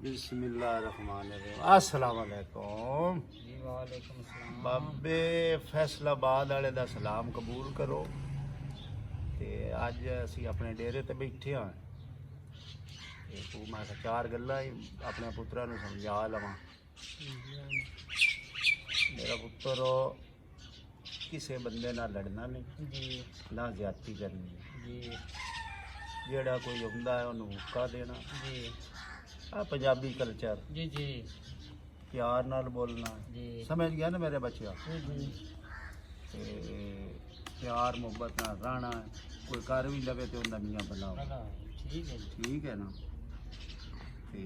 बिस्मिल्लाहिर्रहमानिर्रहीम। अस्सलाम वालेकुम जी वालेकुम सलाम। बाबे फैसलाबाद वाले दा सलाम कबूल करो। ते अज असी अपने डेरे ते बैठे हाँ ते तू मैं चार गल्लां ही अपने पुत्रा नूं समझा लवां। मेरा पुत्तर किसी बंदे नाल लड़ना नहीं, जी ना ज्यादती करनी है। जी जेड़ा कोई आउंदा है उन्होंने हुक्का देना। जी आ पंजाबी कल्चर जी जी प्यार नाल बोलना, जी समझ गया ना मेरे बच्चा। जी ते प्यार मुहब्बत नाल रहना है। कोई कर भी लवे तो उनका मियाँ बनाओ, ठीक है जी। ठीक है ना। ते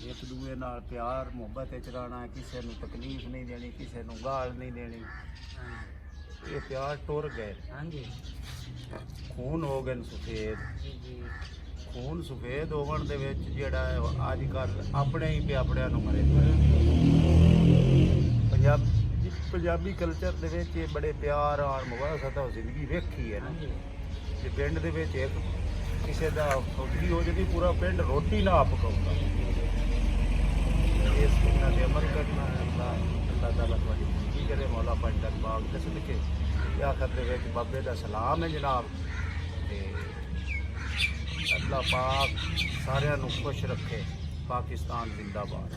एक दूए नाल प्यार मुहब्बत च रहना है, किसी नूं तकलीफ नहीं देनी, किसी नूं गाल नहीं देनी। ये प्यार टुर गए, हाँ जी खून हो गए सफेद। जी जी खून सफेद होवन दे विच जिहड़ा है अजकल अपने ही पे अपने नूं मरे। पंजाबी कल्चर दे विच ये बड़े प्यार और मुबारक जिंदगी वेखी है ना। जे पिंड दे विच एक किसी दा फौजी हो जाती पूरा पिंड रोटी ना पकाऊंदा। इस इन्हां ते अमल करना है। अल्लाह ताला तुहाडी जिंदगी करे। मौला पाक दा बाग दस लिखे आखिर दे विच बाबे दा सलाम है जनाब। ते अल्लाह पाक सारिਆਂ ਨੂੰ खुश रखे। पाकिस्तान जिंदाबाद।